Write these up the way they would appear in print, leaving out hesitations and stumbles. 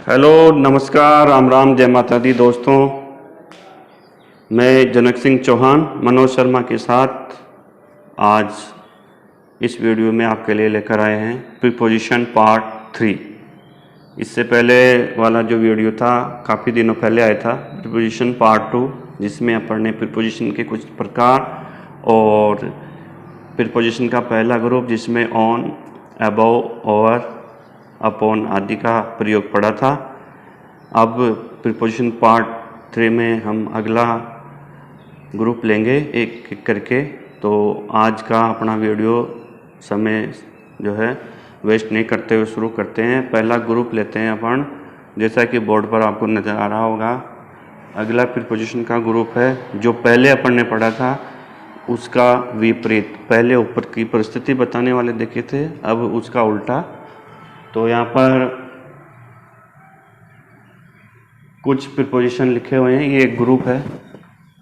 Hello, नमस्कार, राम राम, जय माता दी दोस्तों। मैं जनक सिंह चौहान मनोज शर्मा के साथ आज इस वीडियो में आपके लिए लेकर आए हैं प्रीपोजिशन पार्ट 3। इससे पहले वाला जो वीडियो था काफ़ी दिनों पहले आया था प्रीपोजिशन पार्ट 2, जिसमें अपन ने प्रीपोजिशन के कुछ प्रकार और प्रीपोजिशन का पहला ग्रुप जिसमें ऑन, अबव, ओवर, अपॉन आदि का प्रयोग पड़ा था। अब प्रीपोजिशन पार्ट 3 में हम अगला ग्रुप लेंगे एक एक करके। तो आज का अपना वीडियो समय जो है वेस्ट नहीं करते हुए शुरू करते हैं। पहला ग्रुप लेते हैं अपन, जैसा कि बोर्ड पर आपको नज़र आ रहा होगा। अगला प्रीपोजिशन का ग्रुप है जो पहले अपन ने पढ़ा था उसका विपरीत। पहले ऊपर की परिस्थिति बताने वाले देखे थे, अब उसका उल्टा। तो यहाँ पर कुछ प्रीपोजिशन लिखे हुए हैं, ये एक ग्रुप है।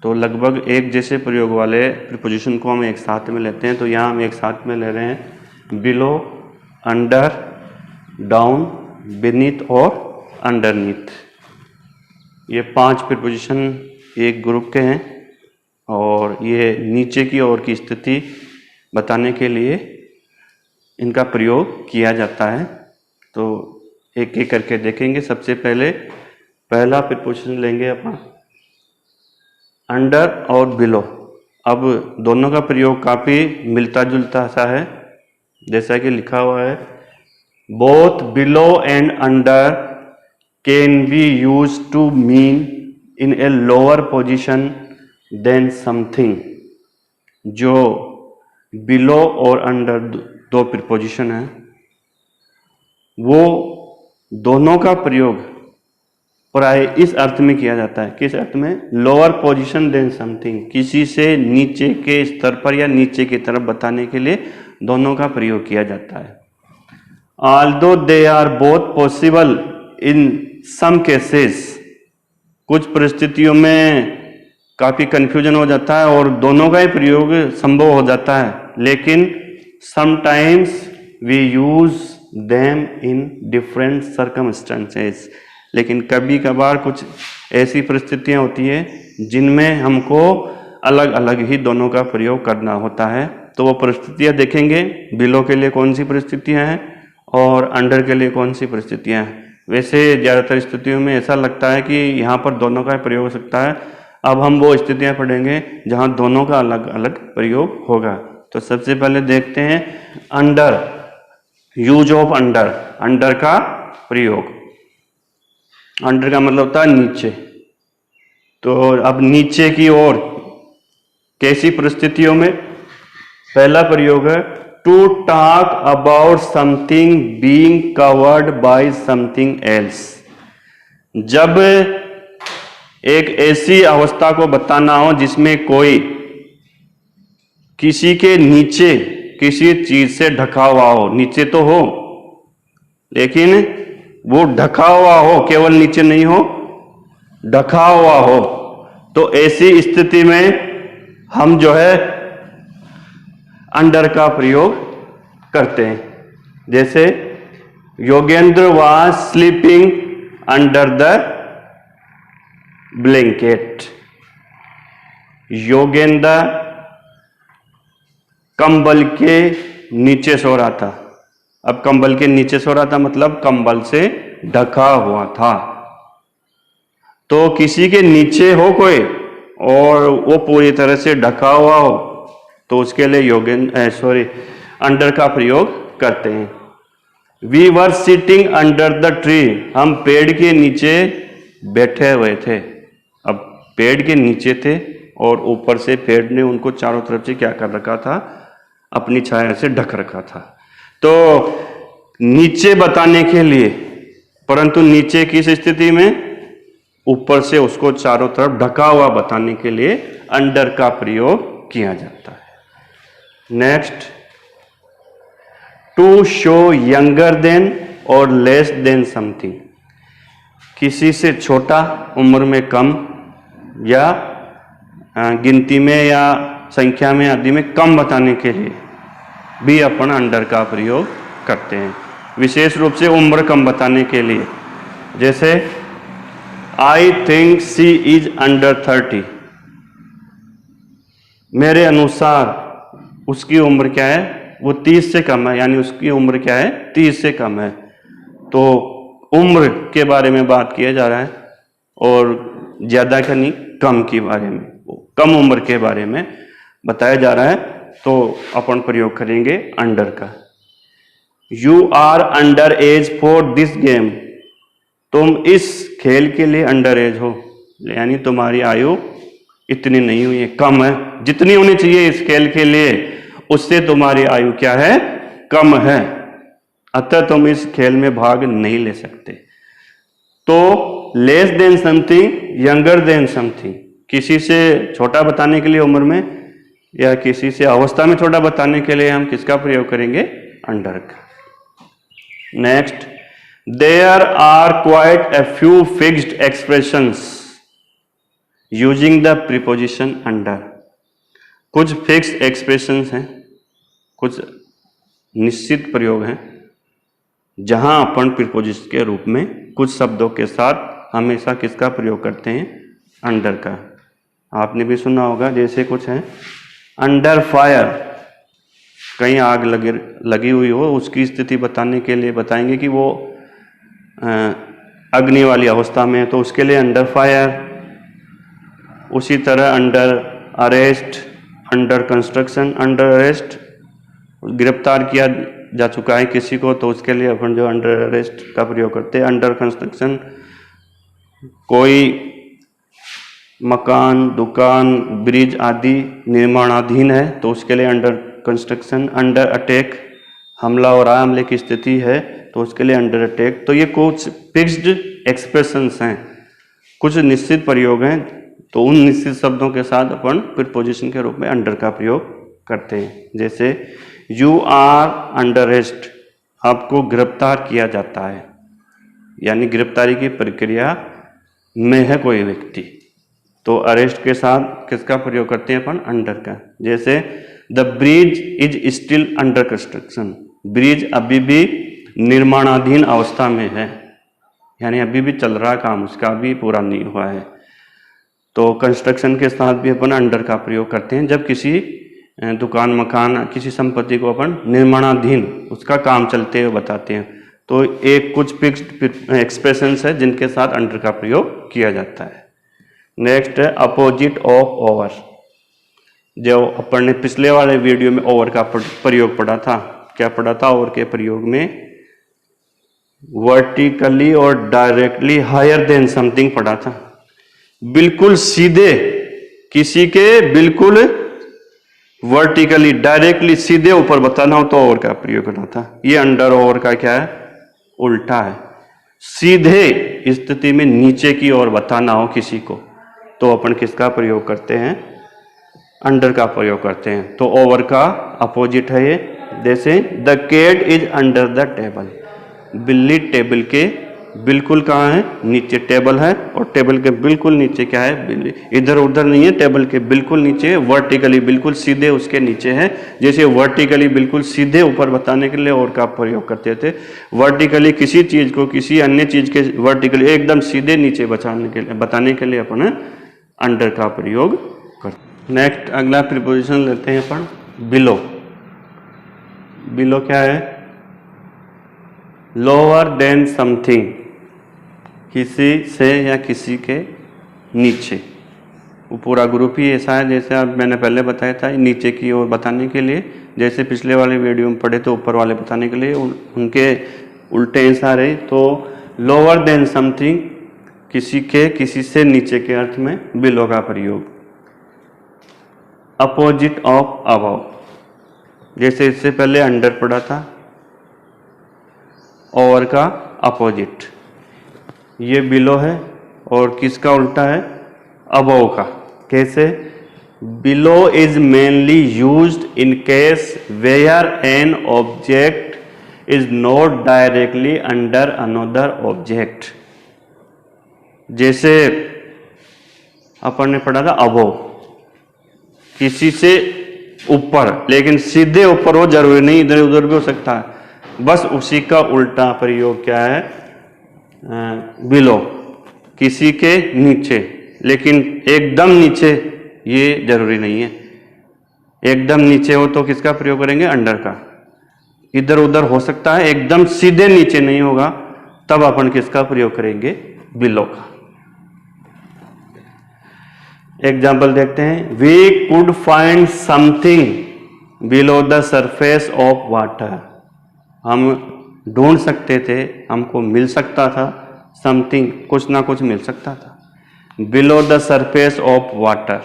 तो लगभग एक जैसे प्रयोग वाले प्रीपोजिशन को हम एक साथ में लेते हैं। तो यहाँ हम एक साथ में ले रहे हैं बिलो, अंडर, डाउन, बीनीथ और अंडरनीथ। ये 5 प्रीपोजिशन एक ग्रुप के हैं और ये नीचे की ओर की स्थिति बताने के लिए इनका प्रयोग किया जाता है। तो एक एक करके देखेंगे। सबसे पहले पहला प्रीपोजिशन लेंगे अपन अंडर और बिलो। अब दोनों का प्रयोग काफ़ी मिलता जुलता सा है, जैसा कि लिखा हुआ है both below and under can be use to mean in a lower position then something. जो बिलो और अंडर दो प्रीपोजिशन है, वो दोनों का प्रयोग प्राय इस अर्थ में किया जाता है। किस अर्थ में? लोअर पोजीशन देन समथिंग, किसी से नीचे के स्तर पर या नीचे की तरफ बताने के लिए दोनों का प्रयोग किया जाता है। Although they are both possible in some cases, कुछ परिस्थितियों में काफ़ी कन्फ्यूजन हो जाता है और दोनों का ही प्रयोग संभव हो जाता है, लेकिन sometimes we use them in different circumstances. लेकिन कभी कभार कुछ ऐसी परिस्थितियां होती है जिनमें हमको अलग अलग ही दोनों का प्रयोग करना होता है। तो वो परिस्थितियां देखेंगे, बिलो के लिए कौन सी परिस्थितियां हैं और अंडर के लिए कौन सी परिस्थितियां हैं। वैसे ज़्यादातर स्थितियों में ऐसा लगता है कि यहाँ पर दोनों का प्रयोग हो सकता है। अब हम वो स्थितियां पढ़ेंगे जहाँ दोनों का अलग अलग प्रयोग होगा। तो सबसे पहले देखते हैं under, use of under, under का प्रयोग। अंडर का मतलब होता है नीचे। तो अब नीचे की ओर कैसी परिस्थितियों में? पहला प्रयोग है to talk about something being covered by something else. जब एक ऐसी अवस्था को बताना हो जिसमें कोई किसी के नीचे किसी चीज से ढका हुआ हो, नीचे तो हो लेकिन वो ढका हुआ हो, केवल नीचे नहीं हो, ढका हुआ हो, तो ऐसी स्थिति में हम जो है अंडर का प्रयोग करते हैं। जैसे Yogendra was sleeping under the blanket. Yogendra कंबल के नीचे सो रहा था। अब कंबल के नीचे सो रहा था मतलब कंबल से ढका हुआ था। तो किसी के नीचे हो कोई और वो पूरी तरह से ढका हुआ हो तो उसके लिए अंडर का प्रयोग करते हैं। We were sitting under the tree, हम पेड़ के नीचे बैठे हुए थे। अब पेड़ के नीचे थे और ऊपर से पेड़ ने उनको चारों तरफ से क्या कर रखा था? अपनी छाया से ढक रखा था। तो नीचे बताने के लिए, परंतु नीचे किस स्थिति में? ऊपर से उसको चारों तरफ ढका हुआ बताने के लिए अंडर का प्रयोग किया जाता है। Next, to show younger than और लेस देन समथिंग। किसी से छोटा, उम्र में कम या गिनती में या संख्या में आदि में कम बताने के लिए भी अपन अंडर का प्रयोग करते हैं। विशेष रूप से उम्र कम बताने के लिए जैसे I think she is under 30, मेरे अनुसार उसकी उम्र क्या है, वो 30 से कम है, यानी उसकी उम्र क्या है, 30 से कम है। तो उम्र के बारे में बात किया जा रहा है और ज्यादा का नहीं, कम के बारे में, कम उम्र के बारे में बताया जा रहा है, तो अपन प्रयोग करेंगे अंडर का। You are under age for this game, तुम इस खेल के लिए अंडर एज हो, यानी तुम्हारी आयु इतनी नहीं हुई है, कम है, जितनी होनी चाहिए इस खेल के लिए उससे तुम्हारी आयु क्या है, कम है, अतः तुम इस खेल में भाग नहीं ले सकते। तो less than something, younger than something, किसी से छोटा बताने के लिए उम्र में या किसी से अवस्था में छोटा बताने के लिए हम किसका प्रयोग करेंगे, अंडर का। Next, there are quite a few fixed expressions using the preposition under, कुछ फिक्स्ड एक्सप्रेशंस हैं, कुछ निश्चित प्रयोग हैं जहां अपन प्रीपोजिशन के रूप में कुछ शब्दों के साथ हमेशा किसका प्रयोग करते हैं, अंडर का। आपने भी सुना होगा, जैसे कुछ है अंडर फायर, कहीं आग लगी हुई हो उसकी स्थिति बताने के लिए बताएंगे कि वो अग्नि वाली अवस्था में है, तो उसके लिए अंडर फायर। उसी तरह under arrest, under construction, under arrest, गिरफ्तार किया जा चुका है किसी को, तो उसके लिए अपन जो अंडर अरेस्ट का प्रयोग करते हैं। अंडर कंस्ट्रक्शन, कोई मकान, दुकान, ब्रिज आदि निर्माणाधीन है तो उसके लिए अंडर कंस्ट्रक्शन। अंडर अटैक, हमला हो रहा है, हमले की स्थिति है तो उसके लिए अंडर अटैक। तो ये कुछ फिक्स्ड एक्सप्रेशंस हैं, कुछ निश्चित प्रयोग हैं, तो उन निश्चित शब्दों के साथ अपन प्रीपोजिशन के रूप में अंडर का प्रयोग करते हैं। जैसे यू आर अंडर अरेस्ट, आपको गिरफ्तार किया जाता है, यानी गिरफ्तारी की प्रक्रिया में है कोई व्यक्ति, तो अरेस्ट के साथ किसका प्रयोग करते हैं अपन, अंडर का। जैसे the bridge is still under construction, bridge अभी भी निर्माणाधीन अवस्था में है, यानी अभी भी चल रहा काम, उसका अभी पूरा नहीं हुआ है। तो कंस्ट्रक्शन के साथ भी अपन अंडर का प्रयोग करते हैं जब किसी दुकान, मकान, किसी संपत्ति को अपन निर्माणाधीन, उसका काम चलते हुए बताते हैं। तो एक कुछ फिक्स्ड एक्सप्रेशंस है जिनके साथ अंडर का प्रयोग किया जाता है। नेक्स्ट है अपोजिट ऑफ ओवर, जो अपन ने पिछले वाले वीडियो में ओवर का प्रयोग पढ़ा था, क्या पढ़ा था, ओवर के प्रयोग में वर्टिकली और डायरेक्टली हायर देन समथिंग पढ़ा था। बिल्कुल सीधे किसी के बिल्कुल वर्टिकली, डायरेक्टली सीधे ऊपर बताना हो तो ओवर का प्रयोग करना था। ये अंडर ओवर का क्या है, उल्टा है। सीधे स्थिति में नीचे की ओर बताना हो किसी को तो अपन किसका प्रयोग करते हैं, अंडर का प्रयोग करते हैं। तो ओवर का अपोजिट है ये। जैसे the cat is under the table, बिल्ली टेबल के बिल्कुल कहाँ है, नीचे टेबल है, और टेबल के बिल्कुल नीचे क्या है, बिल्ली, इधर उधर नहीं है, टेबल के बिल्कुल नीचे, वर्टिकली बिल्कुल सीधे उसके नीचे है। जैसे वर्टिकली बिल्कुल सीधे ऊपर बताने के लिए और का प्रयोग करते थे। वर्टिकली किसी चीज को किसी अन्य चीज के वर्टिकली एकदम सीधे नीचे बताने के लिए अपन अंडर का प्रयोग करते। नेक्स्ट अगला प्रीपोजिशन लेते हैं अपन बिलो। बिलो क्या है, लोअर देन समथिंग, किसी से या किसी के नीचे। वो पूरा ग्रुप ही ऐसा है, जैसे अब मैंने पहले बताया था, नीचे की ओर बताने के लिए, जैसे पिछले वाले वीडियो में पढ़े तो ऊपर वाले बताने के लिए, उनके उल्टे ऐसा रहे। तो लोअर देन समथिंग, किसी के, किसी से नीचे के अर्थ में बिलो का प्रयोग। अपोजिट ऑफ अबव, जैसे इससे पहले अंडर पढ़ा था, ओवर का अपोजिट, ये बिलो है और किसका उल्टा है, अबव का। कैसे, below is mainly used in case where an object is not directly under another object. जैसे अपन ने पढ़ा था अबव, किसी से ऊपर, लेकिन सीधे ऊपर हो जरूरी नहीं, इधर उधर भी हो सकता है, बस उसी का उल्टा प्रयोग क्या है, बिलो, किसी के नीचे, लेकिन एकदम नीचे ये जरूरी नहीं है। एकदम नीचे हो तो किसका प्रयोग करेंगे? अंडर का। इधर उधर हो सकता है, एकदम सीधे नीचे नहीं होगा, तब अपन किसका प्रयोग करेंगे? बिलो का। एग्जाम्पल देखते हैं। We could find something below the surface of water. हम ढूंढ सकते थे, हमको मिल सकता था, समथिंग कुछ ना कुछ मिल सकता था, below the surface of water,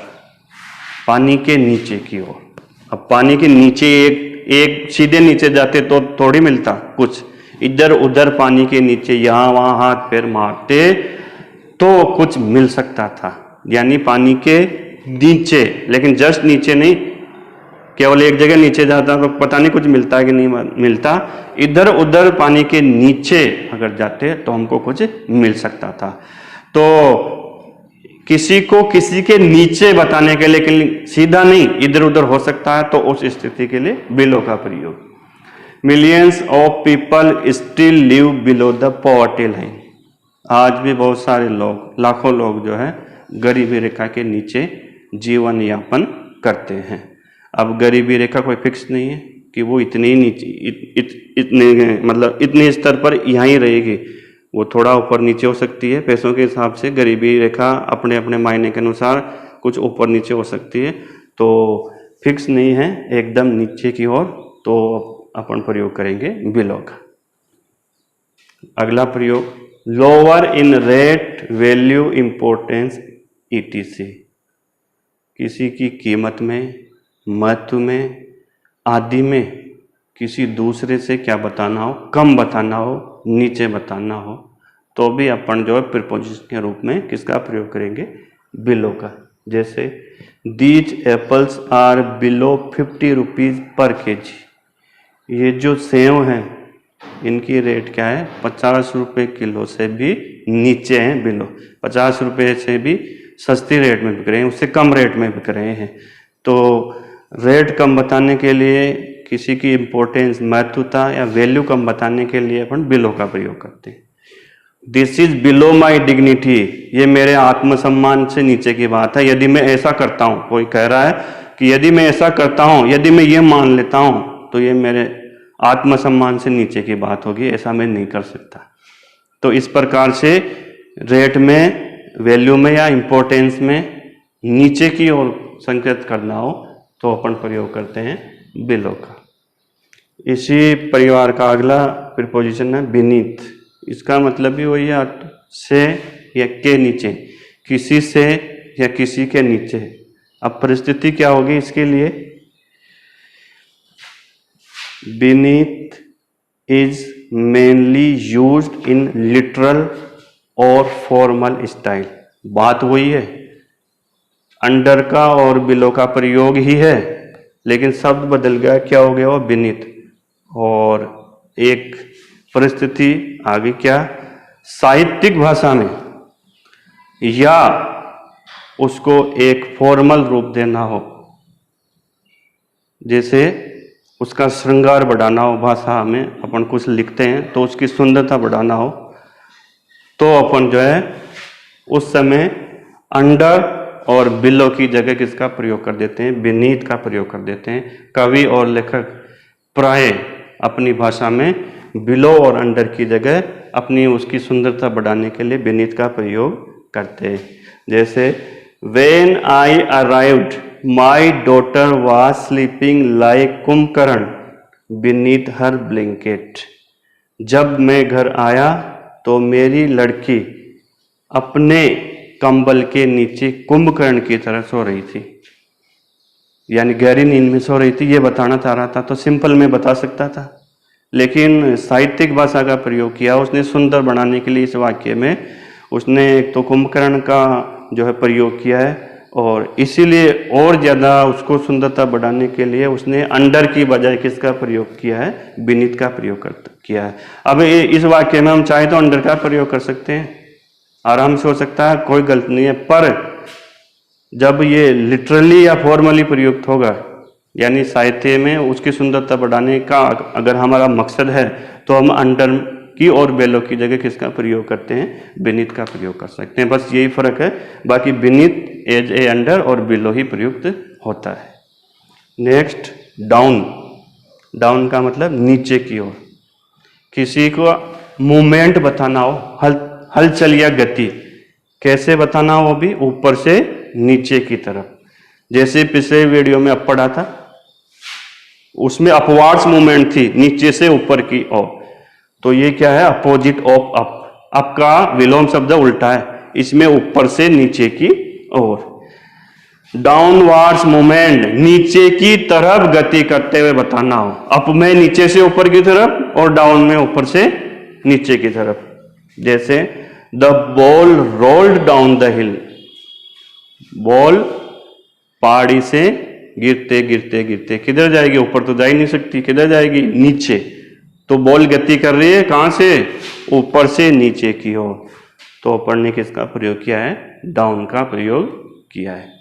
पानी के नीचे की ओर। अब पानी के नीचे एक सीधे नीचे जाते तो थोड़ी मिलता कुछ, इधर उधर पानी के नीचे यहां वहां हाथ पैर मारते तो कुछ मिल सकता था, यानी पानी के नीचे, लेकिन जस्ट नीचे नहीं, केवल एक जगह नीचे जाता तो पता नहीं कुछ मिलता है कि नहीं मिलता, इधर उधर पानी के नीचे अगर जाते तो हमको कुछ मिल सकता था। तो किसी को किसी के नीचे बताने के लिए, लेकिन सीधा नहीं, इधर उधर हो सकता है, तो उस स्थिति के लिए बिलो का प्रयोग। Millions of people still live below the poverty line. आज भी बहुत सारे लोग, लाखों लोग जो है गरीबी रेखा के नीचे जीवन यापन करते हैं। अब गरीबी रेखा कोई फिक्स नहीं है कि वो इतनी नीचे इतने मतलब इतने स्तर पर यहाँ ही रहेगी, वो थोड़ा ऊपर नीचे हो सकती है। पैसों के हिसाब से गरीबी रेखा अपने अपने मायने के अनुसार कुछ ऊपर नीचे हो सकती है, तो फिक्स नहीं है एकदम नीचे की ओर, तो अपन प्रयोग करेंगे बिलो का। अगला प्रयोग, lower in rate value importance etc. किसी की कीमत में, महत्व में, आदि में किसी दूसरे से क्या बताना हो, कम बताना हो, नीचे बताना हो, तो भी अपन जो है प्रीपोजिशन के रूप में किसका प्रयोग करेंगे? बिलो का। जैसे these apples are below 50 rupees per kg. ये जो सेव हैं इनकी रेट क्या है? 50 रुपये किलो से भी नीचे हैं, बिलो 50 रुपये से भी सस्ती रेट में बिक रहे हैं, उससे कम रेट में बिक रहे हैं। तो रेट कम बताने के लिए, किसी की इम्पोर्टेंस, महत्वता या वैल्यू कम बताने के लिए अपन बिलो का प्रयोग करते हैं। This is below my dignity, ये मेरे आत्मसम्मान से नीचे की बात है। यदि मैं ऐसा करता हूँ, कोई कह रहा है कि यदि मैं ऐसा करता हूँ, यदि मैं ये मान लेता हूँ, तो ये मेरे आत्मसम्मान से नीचे की बात होगी, ऐसा मैं नहीं कर सकता। तो इस प्रकार से रेट में, वैल्यू में या इम्पोर्टेंस में नीचे की ओर संकेत करना हो तो अपन प्रयोग करते हैं बिलो का। इसी परिवार का अगला प्रीपोजिशन है बीनीथ। इसका मतलब भी वही है, से या के नीचे, किसी से या किसी के नीचे। अब परिस्थिति क्या होगी इसके लिए? Beneath is mainly used in literal और फॉर्मल स्टाइल। बात वही है, अंडर का और बिलो का प्रयोग ही है, लेकिन शब्द बदल गया। क्या हो गया? वो बीनीथ। और एक परिस्थिति आगे क्या? साहित्यिक भाषा में या उसको एक फॉर्मल रूप देना हो, जैसे उसका श्रृंगार बढ़ाना हो, भाषा में अपन कुछ लिखते हैं तो उसकी सुंदरता बढ़ाना हो, तो अपन जो है उस समय अंडर और बिलो की जगह किसका प्रयोग कर देते हैं? बीनीथ का प्रयोग कर देते हैं। कवि और लेखक प्राय अपनी भाषा में बिलो और अंडर की जगह अपनी उसकी सुंदरता बढ़ाने के लिए बीनीथ का प्रयोग करते हैं। जैसे when I arrived my daughter was sleeping like Kumbhakarna beneath her blanket. जब मैं घर आया तो मेरी लड़की अपने कंबल के नीचे कुंभकर्ण की तरह सो रही थी, यानी गहरी नींद में सो रही थी, ये बताना चाह रहा था। तो सिंपल में बता सकता था, लेकिन साहित्यिक भाषा का प्रयोग किया उसने सुंदर बनाने के लिए। इस वाक्य में उसने एक तो कुंभकर्ण का जो है प्रयोग किया है, और इसीलिए और ज़्यादा उसको सुंदरता बढ़ाने के लिए उसने अंडर की बजाय किसका प्रयोग किया है? बीनीथ का प्रयोग किया है। अब इस वाक्य में हम चाहे तो अंडर का प्रयोग कर सकते हैं, आराम से हो सकता है, कोई गलत नहीं है। पर जब ये लिटरली या फॉर्मली प्रयुक्त होगा, यानी साहित्य में उसकी सुंदरता बढ़ाने का अगर हमारा मकसद है, तो हम अंडर की और बेलो की जगह किसका प्रयोग करते हैं, बीनीथ का प्रयोग कर सकते हैं। बस यही फर्क है, बाकी बीनीथ एज ए अंडर और बिलो ही प्रयुक्त होता है। Next down. डाउन का मतलब नीचे की ओर। किसी को मूवमेंट बताना हो, हलचल या गति, कैसे बताना हो, भी ऊपर से नीचे की तरफ। जैसे पिछले वीडियो में अप पढ़ा था, उसमें अपवार्ड्स मूवमेंट थी, नीचे से ऊपर की ओर। तो ये क्या है, अपोजिट ऑफ अप। अप का विलोम शब्द उल्टा है, इसमें ऊपर से नीचे की ओर। डाउनवर्ड्स मूवमेंट, नीचे की तरफ गति करते हुए बताना हो। अप में नीचे से ऊपर की तरफ और डाउन में ऊपर से नीचे की तरफ। जैसे the ball rolled down the hill. Ball पहाड़ी से गिरते गिरते गिरते किधर जाएगी, ऊपर तो जा ही नहीं सकती, किधर जाएगी, नीचे। तो बॉल गति कर रही है कहां से, ऊपर से नीचे की ओर। तो अपन ने किसका प्रयोग किया है, डाउन का प्रयोग किया है।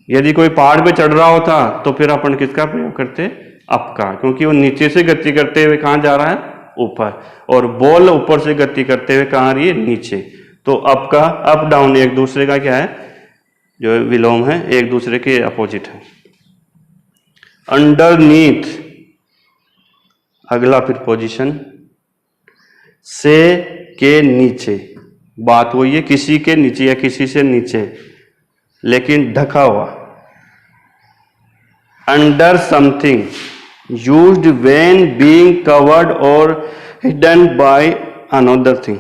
यदि कोई पहाड़ पे चढ़ रहा होता तो फिर अपन किसका प्रयोग करते, अप का, क्योंकि वो नीचे से गति करते हुए कहां जा रहा है, ऊपर। और बॉल ऊपर से गति करते हुए कहां आ रही है, नीचे। तो अप का, अप डाउन एक दूसरे का क्या है, जो विलोम है, एक दूसरे के अपोजिट है। अंडरनीथ, अगला फिर पोजीशन, से के नीचे। बात वही है, किसी के नीचे या किसी से नीचे, लेकिन ढका हुआ। Under something, used when being covered और हिडन बाय अनदर थिंग।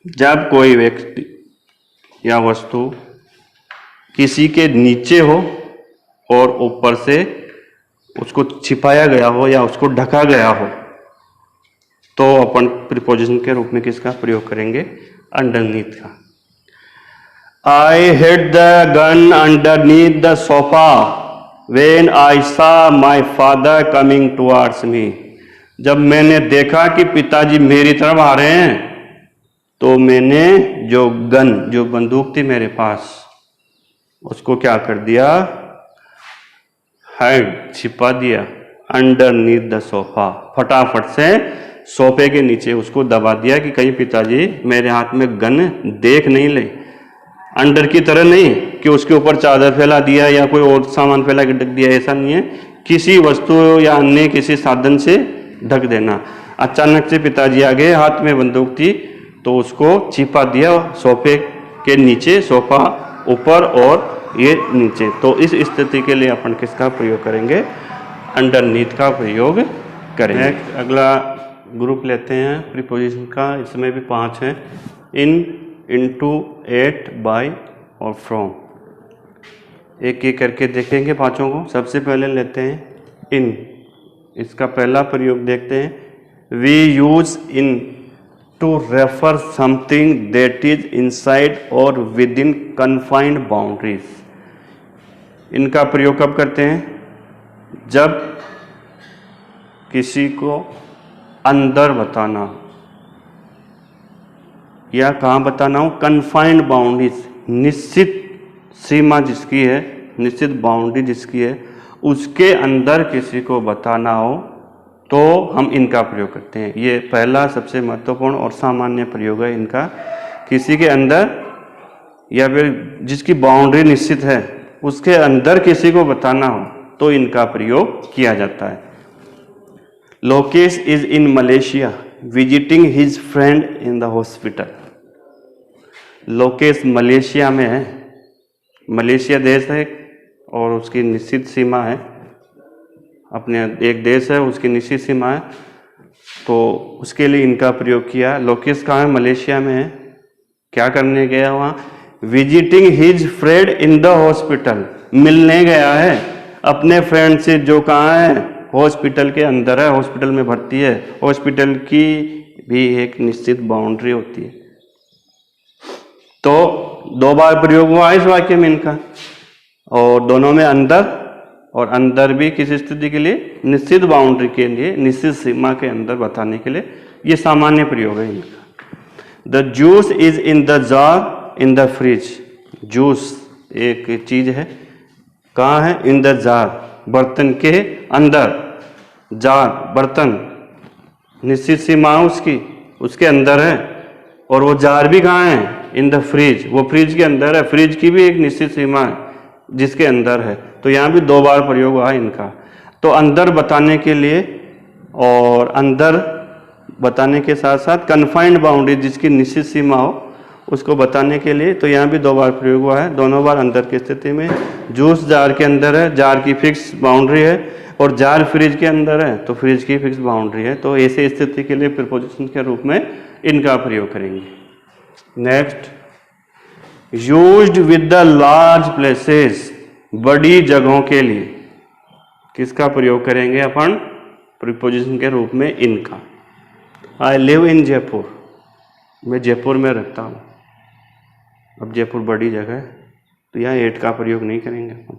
जब कोई व्यक्ति या वस्तु किसी के नीचे हो और ऊपर से उसको छिपाया गया हो या उसको ढका गया हो, तो अपन प्रीपोजिशन के रूप में किसका प्रयोग करेंगे, अंडरनीथ का। I hid the gun underneath the sofa when I saw my father coming towards me. जब मैंने देखा कि पिताजी मेरी तरफ आ रहे हैं, तो मैंने जो गन, जो बंदूक थी मेरे पास, उसको क्या कर दिया, हाइड, छिपा दिया, अंडरनीथ द सोफा, फटाफट से सोफे के नीचे उसको दबा दिया कि कहीं पिताजी मेरे हाथ में गन देख नहीं ले। अंडर की तरह नहीं कि उसके ऊपर चादर फैला दिया या कोई और सामान फैला के ढक दिया, ऐसा नहीं है। किसी वस्तु या अन्य किसी साधन से ढक देना। अचानक से पिताजी आ गए, हाथ में बंदूक थी, तो उसको छिपा दिया सोफे के नीचे, सोफा ऊपर और ये नीचे। तो इस स्थिति के लिए अपन किसका प्रयोग करेंगे, अंडरनीथ का प्रयोग करेंगे। नेक्स्ट अगला ग्रुप लेते हैं प्रीपोजिशन का, इसमें भी 5 हैं। इन, इनटू, एट, बाय और फ्रॉम। एक एक करके देखेंगे पांचों को। सबसे पहले लेते हैं इन। इसका पहला प्रयोग देखते हैं। We use in to refer something that is inside और विद इन कन्फाइंड बाउंड्रीज। इनका प्रयोग कब करते हैं, जब किसी को अंदर बताना या कहाँ बताना हो, कन्फाइंड बाउंड्रीज, निश्चित सीमा जिसकी है, निश्चित बाउंड्री जिसकी है, उसके अंदर किसी को बताना हो तो हम इनका प्रयोग करते हैं। ये पहला सबसे महत्वपूर्ण और सामान्य प्रयोग है इनका। किसी के अंदर या फिर जिसकी बाउंड्री निश्चित है उसके अंदर किसी को बताना हो तो इनका प्रयोग किया जाता है। Lokesh is in Malaysia visiting his friend in the hospital. Lokesh Malaysia में है। मलेशिया देश है और उसकी निश्चित सीमा है, अपने एक देश है, उसकी निश्चित सीमा है, तो उसके लिए इनका प्रयोग किया। लोकेश कहाँ है, मलेशिया में है। क्या करने गया वहाँ, visiting his friend in the hospital, मिलने गया है अपने फ्रेंड से जो कहाँ है, हॉस्पिटल के अंदर है, हॉस्पिटल में भर्ती है। हॉस्पिटल की भी एक निश्चित बाउंड्री होती है। तो 2 बार प्रयोग हुआ है इस वाक्य में इनका, और दोनों में अंदर, और अंदर भी किस स्थिति के लिए, निश्चित बाउंड्री के लिए, निश्चित सीमा के अंदर बताने के लिए। ये सामान्य प्रयोग है इनका। The juice is in the jar in the fridge. Juice एक चीज है, कहाँ है, इन द जार, बर्तन के अंदर, जार बर्तन, निश्चित सीमा उसकी, उसके अंदर है। और वो जार भी कहाँ है? इन द फ्रिज, वो फ्रिज के अंदर है। फ्रिज की भी एक निश्चित सीमा है जिसके अंदर है। तो यहाँ भी 2 बार प्रयोग हुआ इनका। तो अंदर बताने के लिए और अंदर बताने के साथ साथ कन्फाइंड बाउंड्री जिसकी निश्चित सीमा हो उसको बताने के लिए, तो यहाँ भी 2 बार प्रयोग हुआ है। दोनों बार अंदर की स्थिति में। जूस जार के अंदर है, जार की फिक्स बाउंड्री है, और जार फ्रिज के अंदर है तो फ्रिज की फिक्स बाउंड्री है। तो ऐसे स्थिति के लिए प्रीपोजिशन के रूप में इनका प्रयोग करेंगे। Next, used with the large places, बड़ी जगहों के लिए किसका प्रयोग करेंगे अपन? प्रीपोजिशन के रूप में इनका। आई लिव इन जयपुर, मैं जयपुर में रहता हूँ। अब जयपुर बड़ी जगह है तो यहाँ एट का प्रयोग नहीं करेंगे अपन।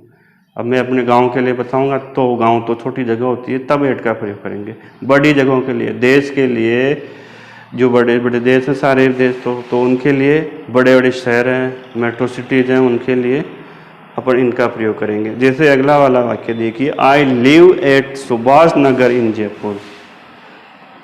अब मैं अपने गांव के लिए बताऊंगा तो गांव तो छोटी जगह होती है, तब एट का प्रयोग करेंगे। बड़ी जगहों के लिए, देश के लिए, जो बड़े बड़े देश हैं सारे देश, तो उनके लिए, बड़े बड़े शहर हैं, मेट्रो सिटीज़ हैं, उनके लिए अपन इनका प्रयोग करेंगे। जैसे अगला वाला वाक्य देखिए, I live at Subhash Nagar इन जयपुर।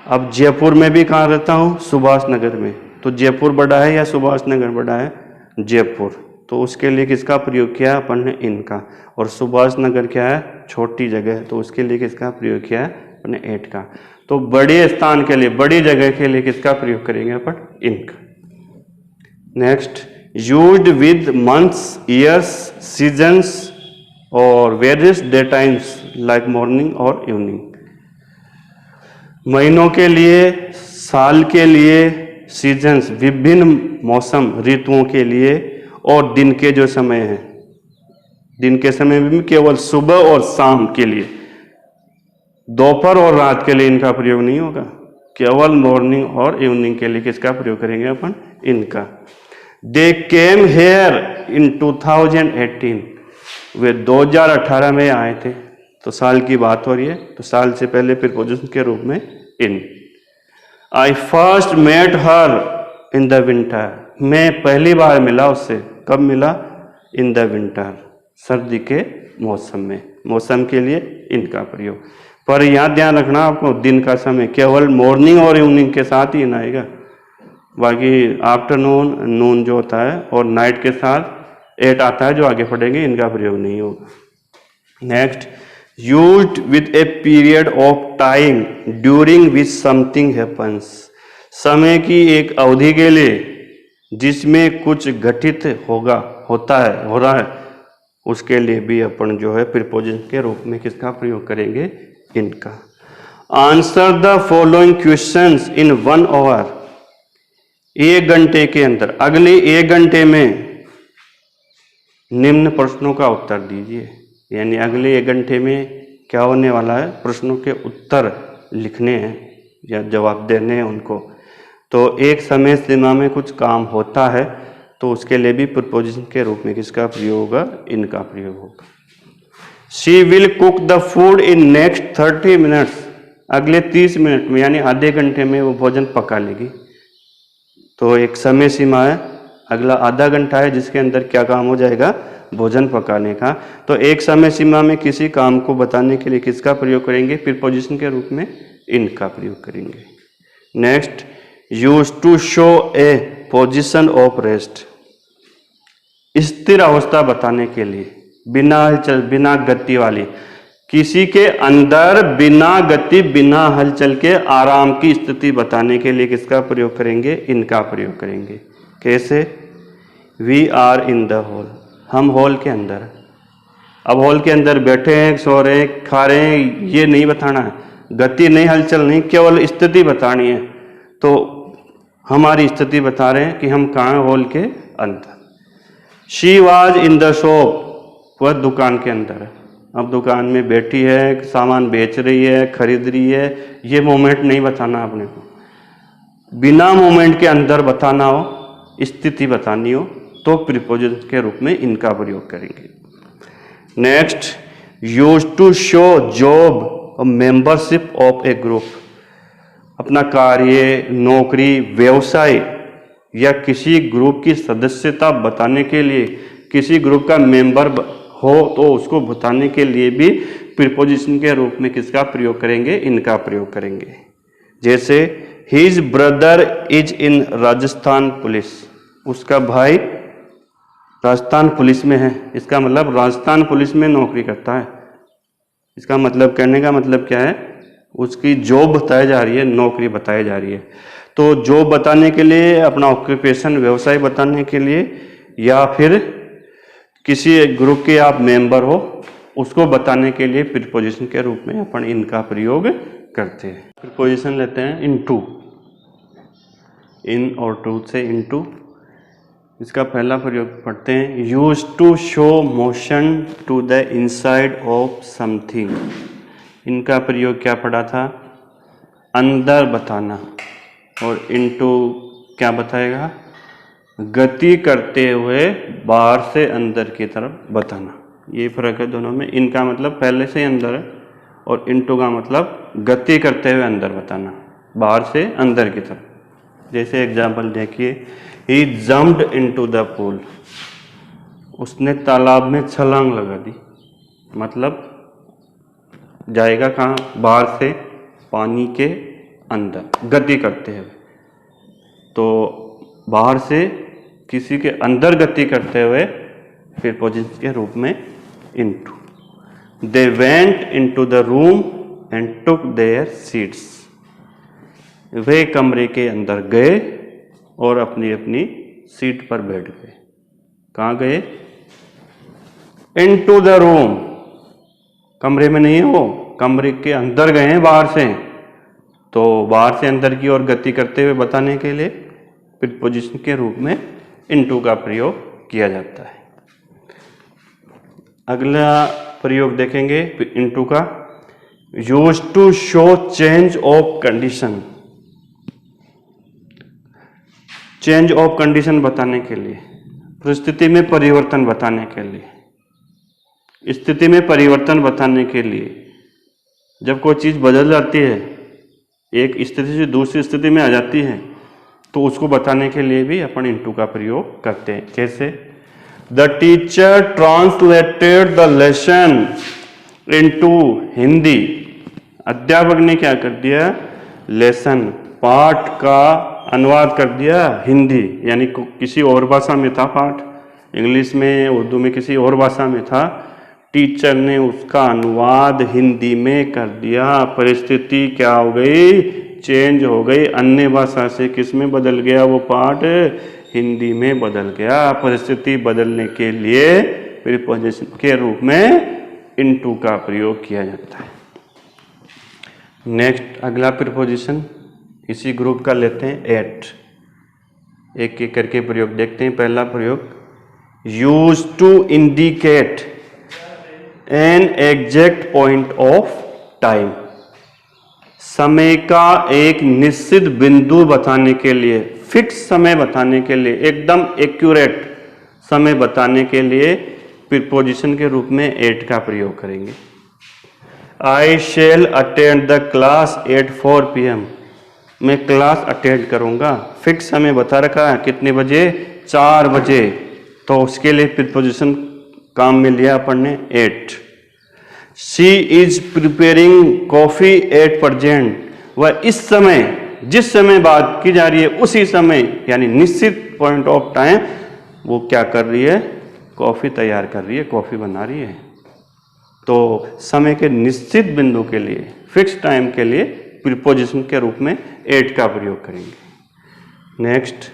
अब जयपुर में भी कहाँ रहता हूँ? सुभाष नगर में। तो जयपुर बड़ा है या सुभाष नगर बड़ा है? जयपुर। तो उसके लिए किसका प्रयोग किया अपन ने? इनका। और सुभाष नगर क्या है? छोटी जगह, तो उसके लिए किसका प्रयोग किया है अपन ने? एट का। तो बड़े स्थान के लिए, बड़ी जगह के लिए किसका प्रयोग करेंगे अपन? इनका। Next, used with months, years, seasons और various day times like morning और इवनिंग। महीनों के लिए, साल के लिए, सीजन्स विभिन्न मौसम ऋतुओं के लिए, और दिन के जो समय हैं, दिन के समय में भी केवल सुबह और शाम के लिए, दोपहर और रात के लिए इनका प्रयोग नहीं होगा। केवल मॉर्निंग और इवनिंग के लिए किसका प्रयोग करेंगे अपन? इनका। दे केम हेयर इन 2018, वे 2018 में आए थे। तो साल की बात हो रही है, तो साल से पहले प्रीपोजिशन के रूप में in. I first met her in the winter, मैं पहली बार मिला उससे। कब मिला? इन द विंटर, सर्दी के मौसम में। मौसम के लिए इनका प्रयोग। पर यहाँ ध्यान रखना आपको, दिन का समय केवल मॉर्निंग और इवनिंग के साथ ही इन आएगा। बाकी आफ्टरनून, नून जो होता है, और नाइट के साथ एट आता है जो आगे पढ़ेंगे, इनका प्रयोग नहीं होगा। Next, used with a period of time during which something happens, समय की एक अवधि के लिए जिसमें कुछ घटित हो रहा है, उसके लिए भी अपन जो है प्रीपोजिशन के रूप में किसका प्रयोग करेंगे? इनका। Answer the following questions in 1 hour, 1 घंटे के अंदर, अगले 1 घंटे में निम्न प्रश्नों का उत्तर दीजिए। यानी अगले 1 घंटे में क्या होने वाला है? प्रश्नों के उत्तर लिखने हैं या जवाब देने हैं उनको। तो एक समय सीमा में कुछ काम होता है तो उसके लिए भी प्रीपोजिशन के रूप में किसका प्रयोग होगा? इनका प्रयोग होगा। She will cook the food in next 30 minutes, अगले 30 मिनट में यानी आधे घंटे में वो भोजन पका लेगी। तो एक समय सीमा है, अगला आधा घंटा है जिसके अंदर क्या काम हो जाएगा? भोजन पकाने का। तो एक समय सीमा में किसी काम को बताने के लिए किसका प्रयोग करेंगे? प्रीपोजिशन के रूप में इनका प्रयोग करेंगे। Next, use to show a position of rest, स्थिर अवस्था बताने के लिए, बिना हलचल, बिना गति वाली, किसी के अंदर बिना गति, बिना हलचल के आराम की स्थिति बताने के लिए किसका प्रयोग करेंगे? इनका प्रयोग करेंगे। कैसे? We are in the hall, हम हॉल के अंदर। अब हॉल के अंदर बैठे हैं, सो रहे हैं, खा रहे हैं, ये नहीं बताना है, गति नहीं, हलचल नहीं, केवल स्थिति बतानी है। तो हमारी स्थिति बता रहे हैं कि हम कहाँ हैं? हॉल के अंदर। She was in the shop, वह दुकान के अंदर है। अब दुकान में बैठी है, सामान बेच रही है, खरीद रही है, ये मोमेंट नहीं बताना अपने को। बिना मोमेंट के अंदर बताना हो, स्थिति बतानी हो, तो प्रीपोजिशन के रूप में इनका प्रयोग करेंगे। Next, use to show job membership of a group, अपना कार्य, नौकरी, व्यवसाय या किसी ग्रुप की सदस्यता बताने के लिए, किसी ग्रुप का मेंबर हो तो उसको बताने के लिए भी प्रीपोजिशन के रूप में किसका प्रयोग करेंगे? इनका प्रयोग करेंगे। जैसे his brother is in Rajasthan police, उसका भाई राजस्थान पुलिस में है, इसका मतलब राजस्थान पुलिस में नौकरी करता है। इसका मतलब, कहने का मतलब क्या है, उसकी जॉब बताई जा रही है, नौकरी बताई जा रही है। तो जॉब बताने के लिए, अपना ऑक्यूपेशन व्यवसाय बताने के लिए, या फिर किसी ग्रुप के आप मेंबर हो उसको बताने के लिए प्रीपोजिशन के रूप में अपन इनका प्रयोग करते हैं। प्रीपोजिशन लेते हैं इनटू, इन और टू से इनटू। इसका पहला प्रयोग पढ़ते हैं, use to show motion to the inside of something. इनका प्रयोग क्या पढ़ा था, अंदर बताना, और इनटू क्या बताएगा, गति करते हुए बाहर से अंदर की तरफ बताना। ये फर्क है दोनों में। इनका मतलब पहले से अंदर है, और इनटू का मतलब गति करते हुए अंदर बताना, बाहर से अंदर की तरफ। जैसे एग्जाम्पल देखिए, ही जम्प्ड इनटू द पूल, उसने तालाब में छलांग लगा दी, मतलब जाएगा कहाँ, बाहर से पानी के अंदर गति करते हुए। तो बाहर से किसी के अंदर गति करते हुए प्रीपोजिशन के रूप में into. They went into the room and took their seats, वे कमरे के अंदर गए और अपनी अपनी सीट पर बैठ गए। कहाँ गए, इनटू द रूम, कमरे में नहीं हो, कमरे के अंदर गए हैं बाहर से। तो बाहर से अंदर की ओर गति करते हुए बताने के लिए प्रीपोजिशन के रूप में इनटू का प्रयोग किया जाता है। अगला प्रयोग देखेंगे इनटू का, use to show change of condition. Change of condition बताने के लिए, परिस्थिति में परिवर्तन बताने के लिए, स्थिति में परिवर्तन बताने के लिए, जब कोई चीज़ बदल जाती है, एक स्थिति से दूसरी स्थिति में आ जाती है, तो उसको बताने के लिए भी अपन इनटू का प्रयोग करते हैं। जैसे the teacher translated the lesson into Hindi, अध्यापक ने क्या कर दिया, लेसन पाठ का अनुवाद कर दिया हिंदी, यानी किसी और भाषा में था पाठ, इंग्लिश में, उर्दू में, किसी और भाषा में था, टीचर ने उसका अनुवाद हिंदी में कर दिया। परिस्थिति क्या हो गई, चेंज हो गई, अन्य भाषा से किस में बदल गया, वो पाठ हिंदी में बदल गया। परिस्थिति बदलने के लिए प्रीपोजिशन के रूप में इनटू का प्रयोग किया जाता है। नेक्स्ट अगला प्रीपोजिशन इसी ग्रुप का लेते हैं, एट। एक एक करके प्रयोग देखते हैं। पहला प्रयोग, use to indicate an exact point of time, समय का एक निश्चित बिंदु बताने के लिए, फिक्स समय बताने के लिए, एकदम एक्यूरेट समय बताने के लिए प्रीपोजिशन के रूप में एट का प्रयोग करेंगे। I shall attend the class at 4 PM, मैं क्लास अटेंड करूंगा, फिक्स समय बता रखा है, कितने बजे, 4 बजे, तो उसके लिए प्रीपोजिशन काम में लिया अपन ने at. She is preparing coffee at present, वह इस समय, जिस समय बात की जा रही है उसी समय, यानी निश्चित पॉइंट ऑफ टाइम, वो क्या कर रही है, कॉफी तैयार कर रही है, कॉफी बना रही है। तो समय के निश्चित बिंदु के लिए, फिक्स टाइम के लिए प्रीपोजिशन के रूप में एट का प्रयोग करेंगे। Next,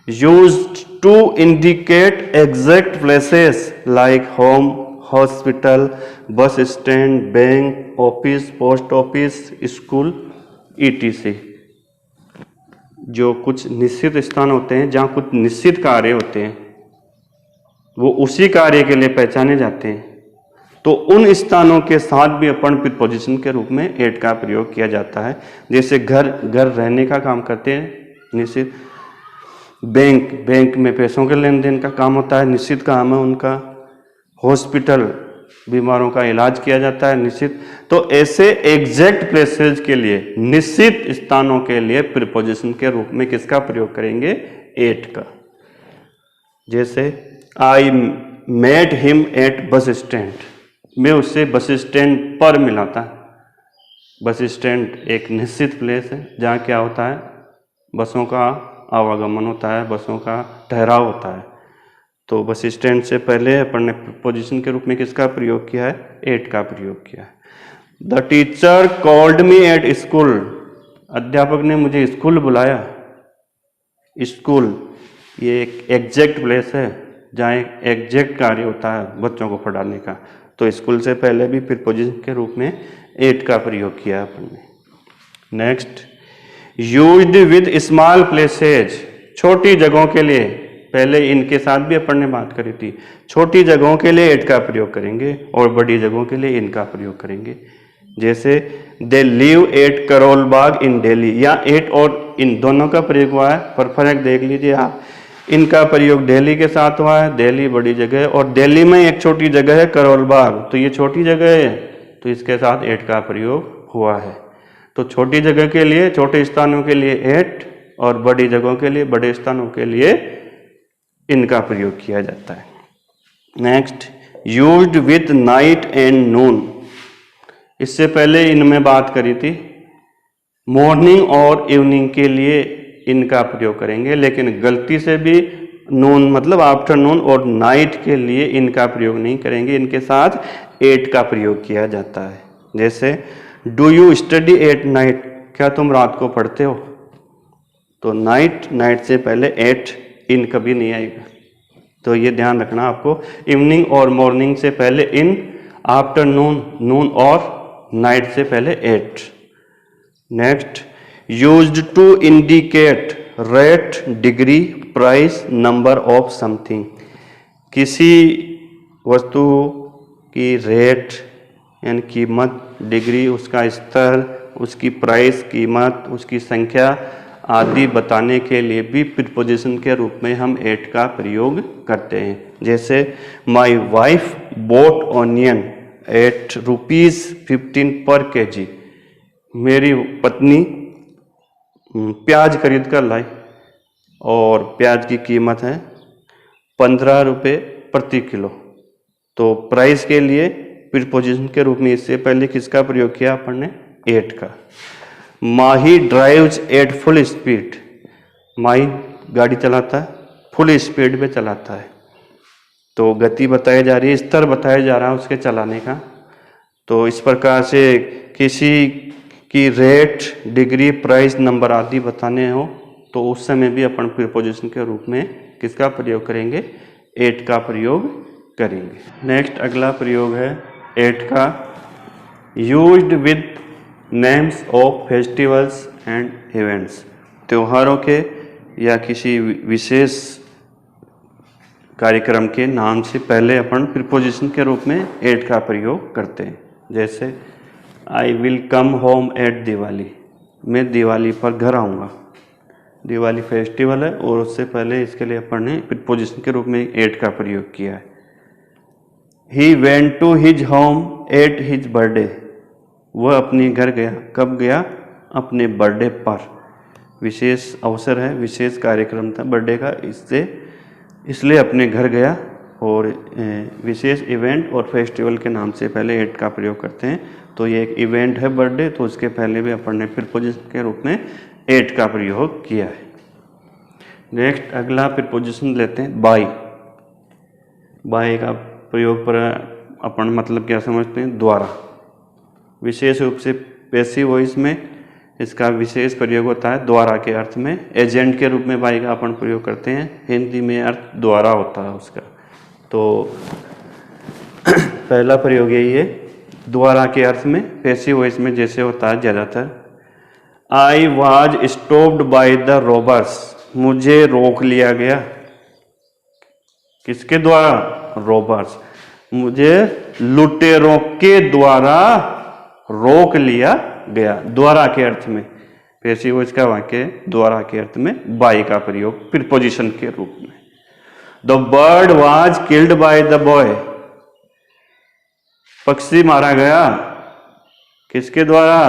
used to indicate exact places like home, hospital, bus stand, bank, office, post office, school, ETC। जो कुछ निश्चित स्थान होते हैं जहाँ कुछ निश्चित कार्य होते हैं, वो उसी कार्य के लिए पहचाने जाते हैं, तो उन स्थानों के साथ भी अपन प्रीपोजिशन के रूप में एट का प्रयोग किया जाता है। जैसे घर रहने का काम करते हैं निश्चित, बैंक में पैसों के लेन देन का काम होता है, निश्चित काम है उनका, हॉस्पिटल बीमारों का इलाज किया जाता है, निश्चित। तो ऐसे एग्जैक्ट प्लेसेस के लिए, निश्चित स्थानों के लिए प्रीपोजिशन के रूप में किसका प्रयोग करेंगे, एट का। जैसे I met him at bus stand, मैं उससे बस स्टैंड पर मिला था, बस स्टैंड एक निश्चित प्लेस है जहाँ क्या होता है, बसों का आवागमन होता है, बसों का ठहराव होता है। तो बस स्टैंड से पहले अपन ने प्रीपोजिशन के रूप में किसका प्रयोग किया है, एट का प्रयोग किया है। The teacher called me at school, अध्यापक ने मुझे स्कूल बुलाया। स्कूल ये एक एग्जैक्ट प्लेस है जहाँ एक एग्जैक्ट कार्य होता है बच्चों को पढ़ाने का। तो स्कूल से पहले भी प्रीपोजिशन के रूप में एट का प्रयोग किया अपन ने। Next, used with small places, छोटी जगहों के लिए, पहले इनके साथ भी अपन ने बात करी थी। छोटी जगहों के लिए एट का प्रयोग करेंगे और बड़ी जगहों के लिए इनका प्रयोग करेंगे। जैसे they live at Karol Bagh इन दिल्ली, या एट और इन दोनों का प्रयोग हुआ है, पर फर्क देख लीजिए आप। इनका प्रयोग दिल्ली के साथ हुआ है, दिल्ली बड़ी जगह है, और दिल्ली में एक छोटी जगह है करोल बाग, तो ये छोटी जगह है, तो इसके साथ एट का प्रयोग हुआ है। तो छोटी जगह के लिए, छोटे स्थानों के लिए एट, और बड़ी जगहों के लिए, बड़े स्थानों के लिए इनका प्रयोग किया जाता है। Next, used with night and noon, इससे पहले इनमें बात करी थी। मॉर्निंग और इवनिंग के लिए इनका प्रयोग करेंगे, लेकिन गलती से भी नून मतलब आफ्टरनून और नाइट के लिए इनका प्रयोग नहीं करेंगे, इनके साथ एट का प्रयोग किया जाता है। जैसे do you study at night, क्या तुम रात को पढ़ते हो? तो नाइट, नाइट से पहले एट, इन कभी नहीं आएगा, तो ये ध्यान रखना आपको। इवनिंग और मॉर्निंग से पहले इन, आफ्टरनून, नून और नाइट से पहले at. Next, used to indicate rate, degree, price, number of something, किसी वस्तु की रेट यानी कीमत, डिग्री उसका स्तर, उसकी प्राइस कीमत, उसकी संख्या आदि बताने के लिए भी प्रीपोजिशन के रूप में हम एट का प्रयोग करते हैं। जैसे my wife bought onion at ₹15 per kg, मेरी पत्नी प्याज खरीद कर लाई और प्याज की कीमत है 15 रुपये प्रति किलो। तो प्राइस के लिए प्रीपोजिशन के रूप में इससे पहले किसका प्रयोग किया अपन ने, एट का। माही ड्राइव्स एट फुल स्पीड, माही गाड़ी चलाता है, फुल स्पीड पे चलाता है, तो गति बताई जा रही है, स्तर बताया जा रहा है उसके चलाने का। तो इस प्रकार से किसी की रेट, डिग्री, प्राइस, नंबर आदि बताने हो तो उस समय भी अपन प्रीपोजिशन के रूप में किसका प्रयोग करेंगे, एट का प्रयोग करेंगे। नेक्स्ट अगला प्रयोग है एट का, used with names of festivals and events, त्योहारों के या किसी विशेष कार्यक्रम के नाम से पहले अपन प्रीपोजिशन के रूप में एट का प्रयोग करते हैं। जैसे I will come home at Diwali, मैं दिवाली पर घर आऊँगा। दिवाली फेस्टिवल है और उससे पहले इसके लिए अपन ने प्रीपोजिशन के रूप में एट का प्रयोग किया है। He went to his home at his birthday, वह अपने घर गया, कब गया, अपने बर्थडे पर। विशेष अवसर है, विशेष कार्यक्रम था बर्थडे का, इसलिए अपने घर गया। और विशेष इवेंट और फेस्टिवल के नाम से पहले एट का प्रयोग करते हैं। तो ये एक इवेंट है बर्थडे, तो उसके पहले भी अपन ने प्रीपोजिशन के रूप में एट का प्रयोग किया है। नेक्स्ट अगला प्रीपोजिशन लेते हैं बाय। बाय का प्रयोग पर अपन मतलब क्या समझते हैं, द्वारा। विशेष रूप से पैसिव वॉइस में इसका विशेष प्रयोग होता है द्वारा के अर्थ में। एजेंट के रूप में बाय का अपन प्रयोग करते हैं, हिंदी में अर्थ द्वारा होता है उसका। तो पहला प्रयोग यही है, द्वारा के अर्थ में पैसिव वॉइस में जैसे होता है ज़्यादातर। I was stopped by the robbers, मुझे रोक लिया गया। किसके द्वारा, रॉबर्स, मुझे लुटेरों के द्वारा रोक लिया गया। द्वारा के अर्थ में पैसिव वॉइस का वाक्य द्वारा के अर्थ में बाय का प्रयोग प्रीपोजिशन के रूप में। The bird was killed by the boy, पक्षी मारा गया किसके द्वारा,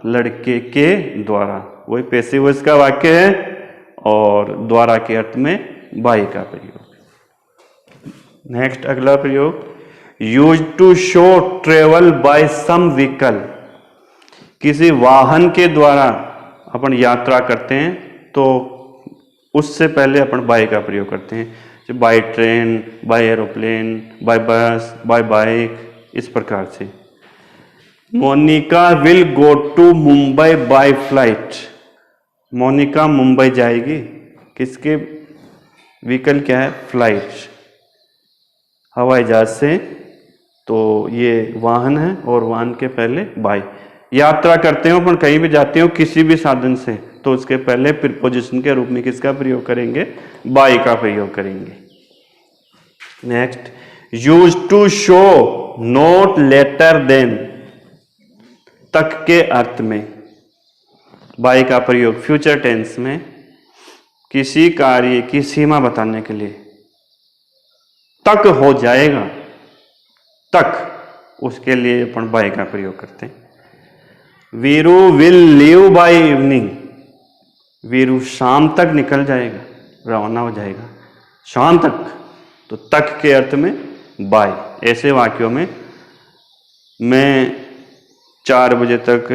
लड़के के द्वारा। वही पैसिव वॉइस का वाक्य है और द्वारा के अर्थ में बाय का प्रयोग। नेक्स्ट अगला प्रयोग, use to show travel by some vehicle, किसी वाहन के द्वारा अपन यात्रा करते हैं तो उससे पहले अपन बाय का प्रयोग करते हैं, by train, by aeroplane, by bus, by bike, इस प्रकार से। Monika will go to Mumbai by flight. Monika Mumbai जाएगी, किसके व्हीकल क्या है, फ्लाइट, हवाई जहाज से। तो ये वाहन है और वाहन के पहले बाय। यात्रा करते हो अपन, कहीं भी जाते हो किसी भी साधन से, तो उसके पहले प्रीपोजिशन के रूप में किसका प्रयोग करेंगे, बाय का प्रयोग करेंगे। Next, use to show not later than, तक के अर्थ में बाय का प्रयोग फ्यूचर टेंस में किसी कार्य की सीमा बताने के लिए, तक हो जाएगा, तक, उसके लिए अपन बाय का प्रयोग करते हैं। Veeru will leave by evening, Veeru शाम तक निकल जाएगा, रवाना हो जाएगा शाम तक, तो तक के अर्थ में बाय। ऐसे वाक्यों में मैं 4 बजे तक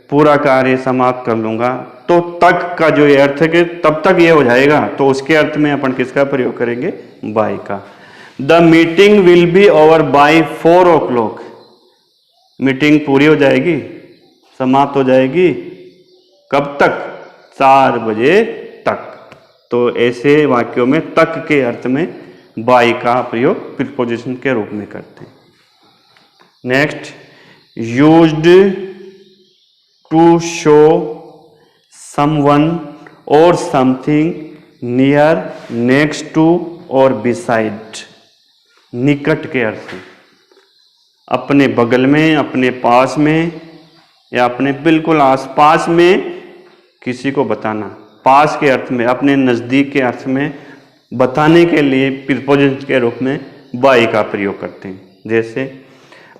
पूरा कार्य समाप्त कर लूंगा, तो तक का जो ये अर्थ है कि तब तक ये हो जाएगा, तो उसके अर्थ में अपन किसका प्रयोग करेंगे, बाय का। The meeting will be over by 4 o'clock, meeting पूरी हो जाएगी, समाप्त हो जाएगी, कब तक, 4 बजे तक। तो ऐसे वाक्यों में तक के अर्थ में बाय का प्रयोग प्रीपोजिशन के रूप में करते हैं। Next, used to show someone और समथिंग नियर, नेक्स्ट टू और बिसाइड, निकट के अर्थ में, अपने बगल में, अपने पास में या अपने बिल्कुल आसपास में किसी को बताना, पास के अर्थ में, अपने नज़दीक के अर्थ में बताने के लिए प्रीपोजिशन के रूप में बाय का प्रयोग करते हैं। जैसे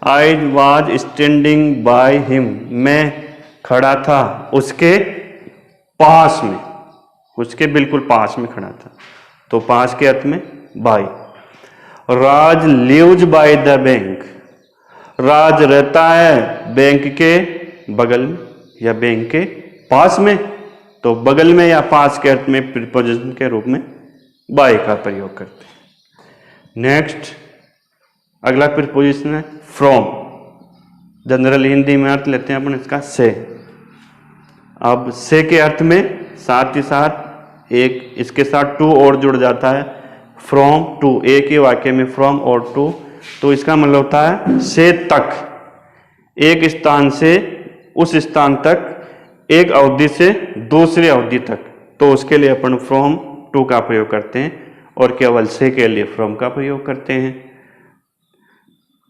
I was standing by him, मैं खड़ा था उसके पास में, उसके बिल्कुल पास में खड़ा था, तो पास के अर्थ में by. Raj lives by the bank, Raj रहता है बैंक के बगल में या बैंक के पास में, तो बगल में या पास के अर्थ में प्रीपोजिशन के रूप में बाय का प्रयोग करते हैं। नेक्स्ट, अगला प्रीपोजिशन है फ्रॉम। जनरल हिंदी में अर्थ लेते हैं अपन इसका से। अब से के अर्थ में साथ ही साथ एक इसके साथ टू और जुड़ जाता है, फ्रॉम टू, एक ही वाक्य में फ्रॉम और टू, तो इसका मतलब होता है से तक, एक स्थान से उस स्थान तक, एक अवधि से दूसरी अवधि तक, तो उसके लिए अपन फ्रॉम टू का प्रयोग करते हैं और केवल से के लिए फ्रॉम का प्रयोग करते हैं।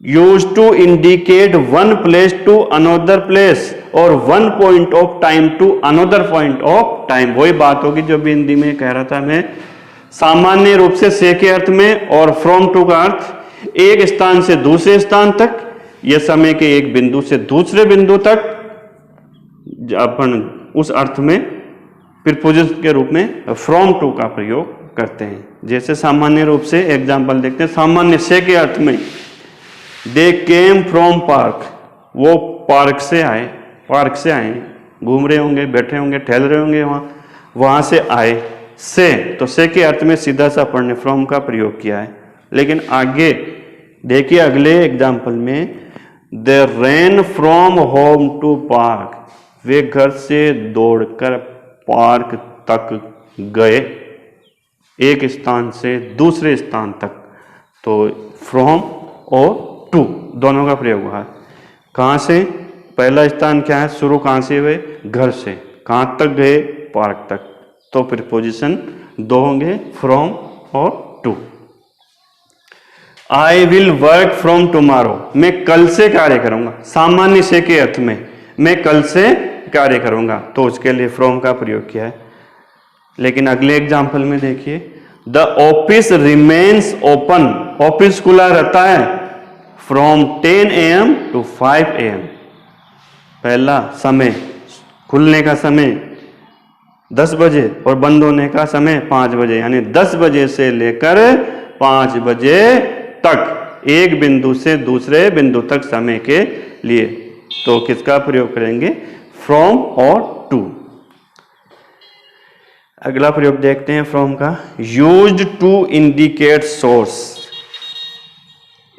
Use to indicate one place to another place और one point of time to another point of time, वही बात होगी जो भी हिंदी में कह रहा था मैं। सामान्य रूप से के अर्थ में और फ्रॉम टू का अर्थ एक स्थान से दूसरे स्थान तक या समय के एक बिंदु से दूसरे बिंदु तक, अपन उस अर्थ में प्रीपोजिशन के रूप में फ्रॉम टू का प्रयोग करते हैं। जैसे सामान्य रूप से एग्जाम्पल देखते हैं, सामान्य से के अर्थ में दे केम फ्रॉम पार्क, वो पार्क से आए, पार्क से आए, घूम रहे होंगे, बैठे होंगे, टहल रहे होंगे, वहां से आए। से, तो से के अर्थ में सीधा सा अपन ने फ्रॉम का प्रयोग किया है। लेकिन आगे देखिए अगले एग्जाम्पल में, they ran from home to park, वे घर से दौड़कर पार्क तक गए, एक स्थान से दूसरे स्थान तक, तो फ्रॉम और टू दोनों का प्रयोग हुआ है। कहाँ से, पहला स्थान क्या है, शुरू कहाँ से हुए, घर से, कहाँ तक गए, पार्क तक, तो प्रीपोजिशन दो होंगे, फ्रॉम और to. I will work from tomorrow, मैं कल से कार्य करूंगा, सामान्य से के अर्थ में मैं कल से कार्य करूंगा, तो उसके लिए फ्रॉम का प्रयोग किया है। लेकिन अगले एग्जाम्पल में देखिए, the office remains open, office खुला रहता है फ्रॉम 10 AM to 5 AM। पहला समय, खुलने का समय 10 बजे और बंद होने का समय 5 बजे, यानी 10 बजे से लेकर 5 बजे तक, एक बिंदु से दूसरे बिंदु तक समय के लिए, तो किसका प्रयोग करेंगे, फ्रॉम और टू। अगला प्रयोग देखते हैं फ्रॉम का। यूज्ड टू इंडिकेट सोर्स,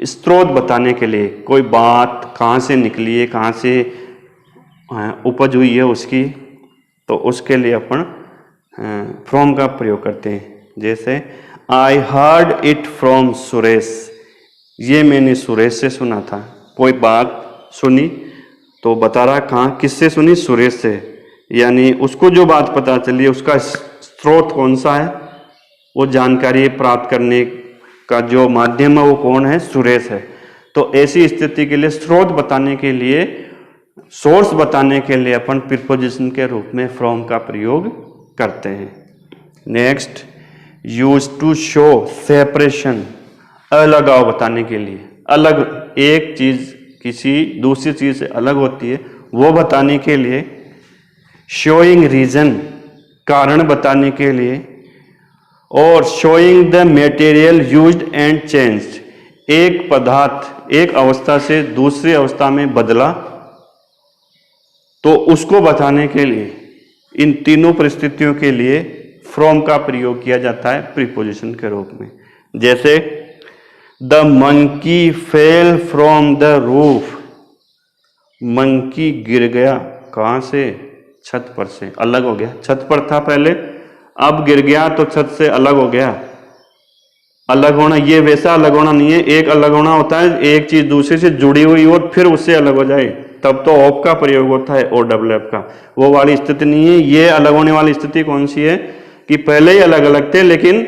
स्रोत बताने के लिए, कोई बात कहाँ से निकली है, कहाँ से उपज हुई है उसकी, तो उसके लिए अपन फ्रॉम का प्रयोग करते हैं। जैसे I heard it from Suresh, ये मैंने सुरेश से सुना था। कोई बात सुनी तो बता रहा कहाँ, किससे सुनी, सुरेश से, यानी उसको जो बात पता चली उसका स्रोत कौन सा है, वो जानकारी प्राप्त करने का जो माध्यम है वो कौन है, सुरेश है। तो ऐसी स्थिति के लिए स्रोत बताने के लिए, सोर्स बताने के लिए अपन प्रीपोजिशन के रूप में फ्रॉम का प्रयोग करते हैं। Next, use to show separation, अलगाव बताने के लिए, अलग एक चीज किसी दूसरी चीज से अलग होती है वो बताने के लिए। शोइंग रीजन, कारण बताने के लिए। और showing the material used and changed, एक पदार्थ एक अवस्था से दूसरी अवस्था में बदला तो उसको बताने के लिए, इन तीनों परिस्थितियों के लिए फ्रॉम का प्रयोग किया जाता है प्रीपोजिशन के रूप में। जैसे the monkey fell from the roof, monkey गिर गया कहाँ से, छत पर से, अलग हो गया। छत पर था पहले, अब गिर गया तो छत से अलग हो गया। अलग होना, ये वैसा अलग होना नहीं है, एक अलग होना होता है एक चीज दूसरे से जुड़ी हुई और फिर उससे अलग हो जाए, तब तो ऑफ का प्रयोग होता है, ओ डब्ल्यू एफ का। वो वाली स्थिति नहीं है। ये अलग होने वाली स्थिति कौन सी है कि पहले ही अलग अलग थे लेकिन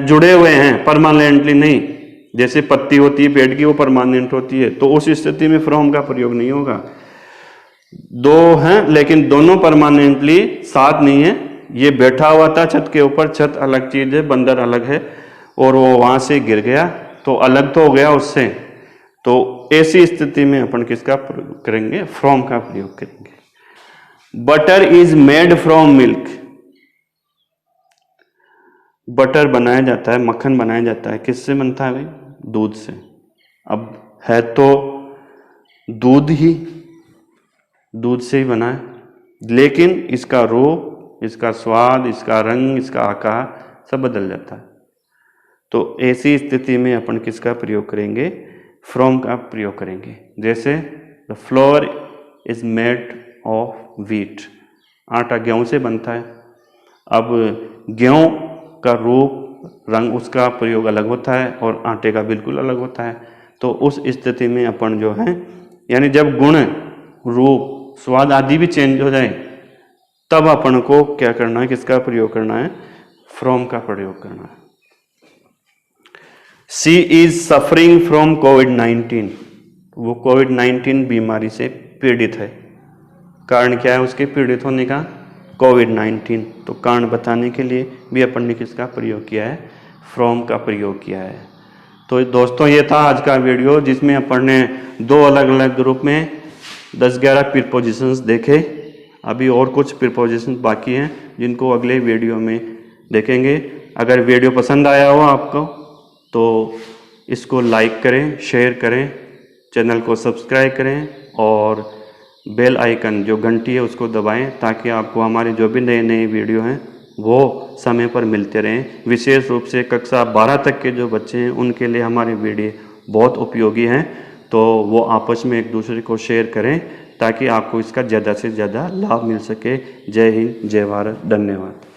जुड़े हुए हैं, परमानेंटली नहीं। जैसे पत्ती होती है पेड़ की, वो परमानेंट होती है, तो उस स्थिति में फ्रॉम का प्रयोग नहीं होगा। दो हैं लेकिन दोनों परमानेंटली साथ नहीं है। ये बैठा हुआ था छत के ऊपर, छत अलग चीज है, बंदर अलग है, और वो वहां से गिर गया तो अलग तो हो गया उससे। तो ऐसी स्थिति में अपन किसका प्रयोग करेंगे, फ्रॉम का प्रयोग करेंगे। Butter is made from milk, butter बनाया जाता है, मक्खन बनाया जाता है, किससे बनता है भाई, दूध से। अब है तो दूध ही, दूध से ही बना है, लेकिन इसका रूप, इसका स्वाद, इसका रंग, इसका आकार सब बदल जाता है। तो ऐसी स्थिति में अपन किसका प्रयोग करेंगे, फ्रॉम का प्रयोग करेंगे। जैसे the floor is made of wheat, आटा गेहूं से बनता है। अब गेहूं का रूप, रंग, उसका प्रयोग अलग होता है और आटे का बिल्कुल अलग होता है। तो उस स्थिति में अपन जो है, यानी जब गुण, रूप, स्वाद आदि भी चेंज हो जाए तब अपन को क्या करना है, किसका प्रयोग करना है, फ्रॉम का प्रयोग करना है। शी इज सफरिंग फ्रॉम कोविड-19, वो कोविड-19 बीमारी से पीड़ित है। कारण क्या है उसके पीड़ित होने का, कोविड-19। तो कारण बताने के लिए भी अपन ने किसका प्रयोग किया है, फ्रॉम का प्रयोग किया है। तो दोस्तों ये था आज का वीडियो, जिसमें अपन ने दो अलग अलग ग्रुप में 10-11 प्रीपोजिशंस देखे। अभी और कुछ प्रीपोजिशंस बाकी हैं जिनको अगले वीडियो में देखेंगे। अगर वीडियो पसंद आया हो आपको तो इसको लाइक करें, शेयर करें, चैनल को सब्सक्राइब करें और बेल आइकन जो घंटी है उसको दबाएं, ताकि आपको हमारे जो भी नए नए वीडियो हैं वो समय पर मिलते रहें। विशेष रूप से कक्षा 12 तक के जो बच्चे हैं उनके लिए हमारे वीडियो बहुत उपयोगी हैं। तो वो आपस में एक दूसरे को शेयर करें ताकि आपको इसका ज़्यादा से ज़्यादा लाभ मिल सके। जय हिंद, जय भारत, धन्यवाद।